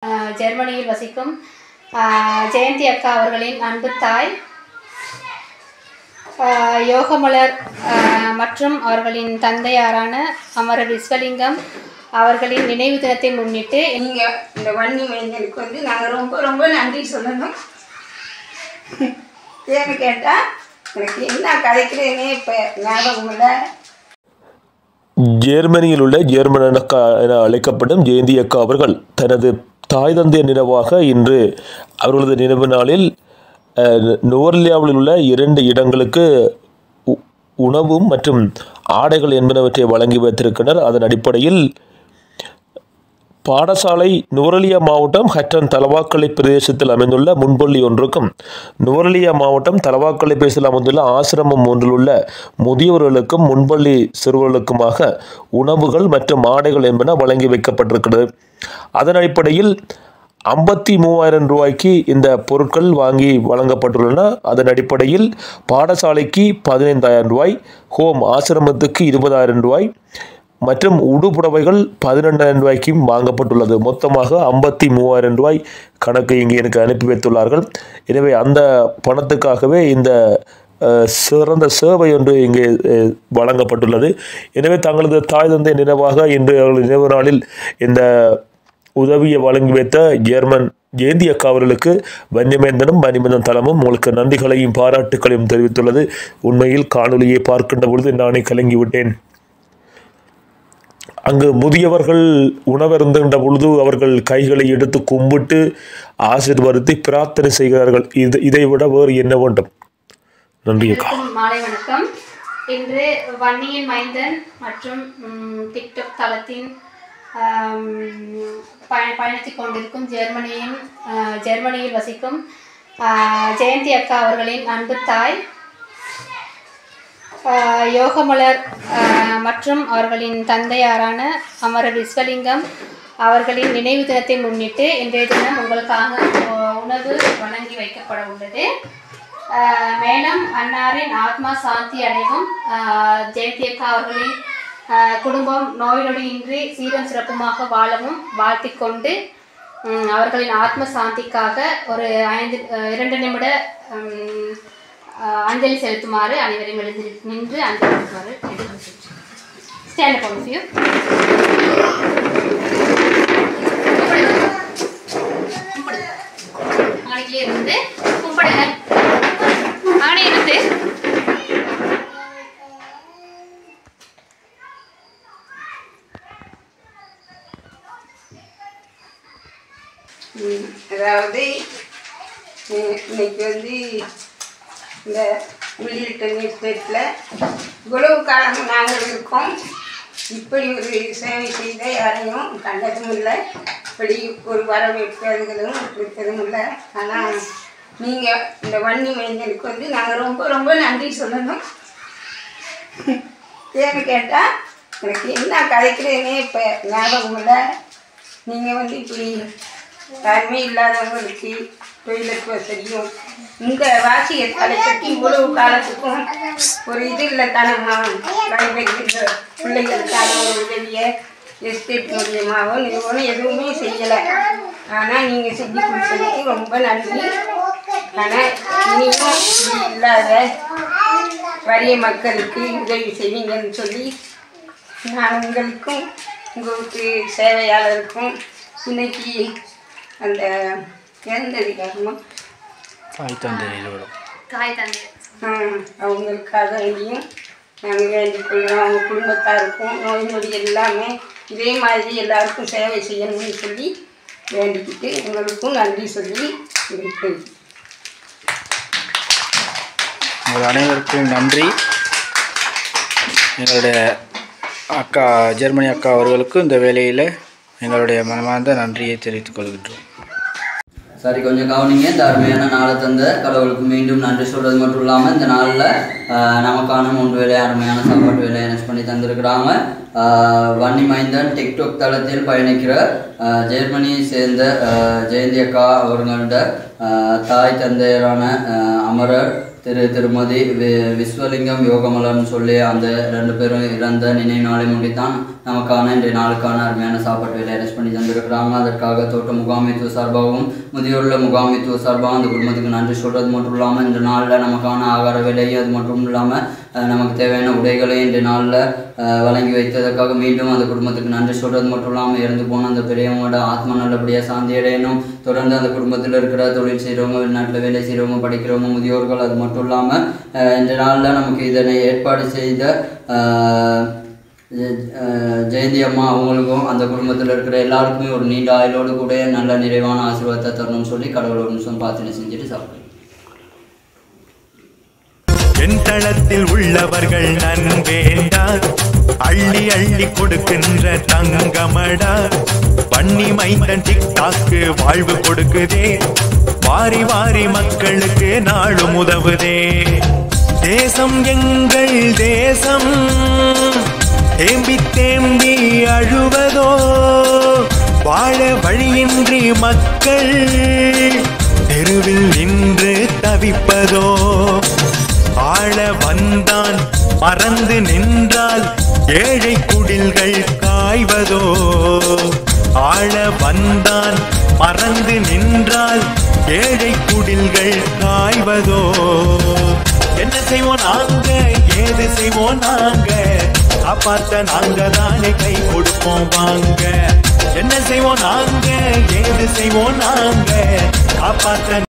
ஜெர்மனியில் வசிக்கும் ஜெயந்தி அக்கா அவர்களின் அன்பு தாய் யோகமலர் மற்றும் அவர்களின் தந்தையாரான அமரர் விஸ்வலிங்கம் அவர்களின் நினைவு தினத்தை முன்னிட்டு நீங்கள் இந்த வன்னி மைந்தனுக்கு வந்து நாங்கள் ரொம்ப ரொம்ப நன்றி சொல்லணும். ஏன்னு கேட்டால் எனக்கு என்ன கதைக்கிறேனே இப்போ ஞாபகம் இல்லை. ஜெர்மனியில் உள்ள ஜெர்மன் அக்கா என அழைக்கப்படும் ஜெயந்தி அக்கா அவர்கள் தனது தாய் தந்தை நினைவாக இன்று அவர்களது நினைவு நாளில் நுவர்லியாவில் உள்ள 2 இடங்களுக்கு உணவும் மற்றும் ஆடைகள் என்பனவற்றை வழங்கி வைத்திருக்கின்றனர். அதன் அடிப்படையில் பாடசாலை நுவரெலியா மாவட்டம் ஹட்டன் தலவாக்கலை பிரதேசத்தில் அமைந்துள்ள முன்பள்ளி ஒன்றுக்கும் நுவரெலியா மாவட்டம் தலவாக்கலை பிரதேசத்தில் அமைந்துள்ள ஆசிரமம் ஒன்றில் உள்ள முதியவர்களுக்கும் முன்பள்ளி சிறுவர்களுக்குமாக உணவுகள் மற்றும் ஆடைகள் என்பன வழங்கி வைக்கப்பட்டிருக்கிறது. அதன் அடிப்படையில் 53,000 ரூபாய்க்கு இந்த பொருட்கள் வாங்கி வழங்கப்பட்டுள்ளன. அதன் அடிப்படையில் பாடசாலைக்கு 15,000 ரூபாய், ஹோம் ஆசிரமத்துக்கு 20,000 ரூபாய் மற்றும் உடுப்புடவைகள் 12,000 ரூபாய்க்கும் வாங்கப்பட்டுள்ளது. மொத்தமாக 53,000 ரூபாய் கணக்கு இங்கே எனக்கு அனுப்பி வைத்துள்ளார்கள். எனவே அந்த பணத்துக்காகவே இந்த சிறந்த சேவை ஒன்று இங்கே வழங்கப்பட்டுள்ளது. எனவே தங்களது தாய் தந்தை நினைவாக இன்று அவர்கள் நினைவு நாளில் இந்த உதவியை வழங்கி வைத்த ஜெயந்தி அக்கா அவர்களுக்கு வன்னிமேந்தனும் வன்னிமேந்தன் தளமும் உங்களுக்கு நன்றிகளையும் பாராட்டுக்களையும் தெரிவித்துள்ளது. உண்மையில் காணொலியை பார்க்கின்ற பொழுது நானே கலங்கிவிட்டேன். அங்கு முதியவர்கள் உணவருந்துகின்ற பொழுது அவர்கள் கைகளை எடுத்து கும்பிட்டு ஆசீர்வதித்து பிரார்த்தனை செய்கிறார்கள். இதை விட வேறு என்ன வேண்டும்? நன்றி அக்கா. மாலை வணக்கம். இன்று வன்னியின் மைந்தன் மற்றும் டிக்டாக் தளத்தின் பயணித்துக் கொண்டிருக்கும் ஜெர்மனியில் வசிக்கும் ஜெயந்தி அக்கா அவர்களின் அன்பு தாய் யோகமலர் மற்றும் அவர்களின் தந்தையாரான அமரர் விஸ்வலிங்கம் அவர்களின் நினைவு தினத்தை முன்னிட்டு இன்றைய தினம் உங்களுக்காக உணவு வழங்கி வைக்கப்பட உள்ளது. மேலும் அன்னாரின் ஆத்மா சாந்தி அடைவும், ஜெயந்தி அக்கா அவர்களின் குடும்பம் நோய் நொடியின்றி சீரம் சிறப்புமாக வாழவும் வாழ்த்திக் கொண்டு அவர்களின் ஆத்ம சாந்திக்காக ஒரு 2 நிமிட அஞ்சலி செலுத்துமாறு அனைவரையும் எழுதி நின்று அஞ்சலி செலுத்துமாறு stand up all of you. நாளைக்கே இருந்து கும்பிடுங்க. ஆணை இருந்து அதாவது இன்னைக்கு வந்து இந்த மில்லிட்டன் எஸ்டேட்டில் இவ்வளவு காலம் நாங்கள் இருக்கோம். இப்படி ஒரு சேவை செய்த யாரையும் கண்டதும் இல்லை, இப்படி ஒரு வரவேற்பு அதுகளும் கொடுத்ததும் இல்லை. ஆனால் நீங்கள் இந்த வன்னி மைந்தனுக்கு வந்து நாங்கள் ரொம்ப ரொம்ப நன்றி சொல்லணும். ஏன்னு கேட்டால் எனக்கு என்ன கதைக்கிறேனே இப்போ ஞாபகம் இல்லை. நீங்கள் வந்து இப்படி யாருமே இல்லாதவங்களுக்கு தொழிலுக்கு வசதியும் இந்த வாசியை தலை கட்டி இவ்வளவு காலத்துக்கும் ஒரு இது இல்லை தனமா வைக்கிற பிள்ளைகளுக்கான ஒரு உதவியை எஸ்டேட் மூலியமாகவோ நிறுவனம் எதுவுமே செய்யலை. ஆனால் நீங்கள் செஞ்சு கொடுத்ததுக்கு ரொம்ப நன்றி. ஆனால் இனியும் இப்படி இல்லாத வறிய மக்களுக்கு உதவி செய்வீங்கன்னு சொல்லி நான் உங்களுக்கும் உங்களுக்கு சேவையாளருக்கும் இன்னைக்கு அந்த இறந்ததுக்காகமா அவங்களுக்காக வேண்டியும் நாங்கள் வேண்டிக் கொள்கிறோம். அவங்க குடும்பத்தாருக்கும் நோய் நொடி எல்லாமே இதே மாதிரி எல்லாருக்கும் சேவை செய்யணும்னு சொல்லி வேண்டிக்கிட்டு உங்களுக்கும் நன்றி சொல்லி இருக்கிறேன். உங்கள் அனைவருக்கும் நன்றி. எங்களுடைய அக்கா ஜெர்மனி அக்கா அவர்களுக்கும் இந்த வேலையில் எங்களுடைய மனமார்ந்த நன்றியை தெரிவித்துக் கொள்கின்றோம். சரி, கொஞ்சம் கவனிங்க. இந்த அருமையான நாளை தந்த கடவுளுக்கு மீண்டும் நன்றி சொல்கிறது மட்டும் இல்லாமல் இந்த நாளில் நமக்கான 3 வேலை அருமையான சாப்பாட்டு வேலை அரேஞ்ச் பண்ணி தந்திருக்கிறாங்க. வன்னி மைந்தன் டிக்டாக் தளத்தில் பயணிக்கிற ஜெர்மனியை சேர்ந்த ஜெயந்தி அக்கா அவர்களோட தாய் தந்தையரான அமரர் திருமதி விஸ்வலிங்கம் யோகமலர்னு சொல்லி அந்த 2 பேரும் இறந்த நினைவு நாளை முன்னித்தான் நமக்கான இன்றைய நாளுக்கான அருமையான சாப்பாட்டு வேலை அரேஞ்ச் பண்ணி தந்திருக்கிறாங்க. அதற்காக தோட்ட முகாமைத்துவ சார்பாகவும் முதியோருள்ள முகாமைத்துவ சார்பாகவும் அந்த குடும்பத்துக்கு நன்றி சொல்கிறது மட்டும் இல்லாமல் இந்த நாளில் நமக்கான ஆகார விலையும் அது மட்டும் இல்லாமல் நமக்கு தேவையான உடைகளையும் இன்றைய நாளில் வழங்கி வைத்ததற்காக மீண்டும் அந்த குடும்பத்துக்கு நன்றி சொல்கிறது மட்டும் இல்லாமல் இறந்து போன அந்த பெரியவங்களோட ஆத்மா நல்லபடியாக சாந்தி அடையணும். தொடர்ந்து அந்த குடும்பத்தில் இருக்கிற தொழில் செய்கிறவங்க, வெளிநாட்டில் வேலை செய்கிறவங்க, படிக்கிறவங்க, முதியோர்கள் அது மட்டும் இல்லாமல் இந்த நாளில் நமக்கு இதனை ஏற்பாடு செய்த ஜெயந்தி அம்மா அவங்களுக்கும் அந்த குடும்பத்தில் இருக்கிற எல்லாருக்குமே ஒரு நீண்ட ஆயுளோடு கூட நல்ல நிறைவான ஆசீர்வாதத்தை தரணும்னு சொல்லி கடவுள் ஒரு நிமிஷம் பிரார்த்தனை செஞ்சுட்டு சாப்பிடுறேன். என் தளத்தில் உள்ளவர்கள் நன்வேண்டா, அள்ளி அள்ளி கொடுக்கின்ற தங்கமடா, பண்ணி மைந்தன் டிக்டாக்கு வாழ்வு கொடுக்குதே, வாரி வாரி மக்களுக்கு நாளும் உதவுதே. தேசம் எங்கள் தேசம், தேம்பி தேம்பி அழுவதோ, வாழ வழியின்றி மக்கள் தெருவில் நின்று தவிப்பதோ. ஆள வந்தான் மறந்து நின்றால் ஏழை குடில்கள் காய்வதோ. ஆள வந்தான் மறந்து நின்றால் ஏழை குடில்கள் காய்வதோ. என்ன செய்வோம் நாங்க, ஏது செய்வோம் நாங்க, காப்பாத்த நாங்க தானே கை கொடுப்போம் வாங்க. என்ன செய்வோம் நாங்க, ஏது செய்வோம் நாங்க, காப்பாத்த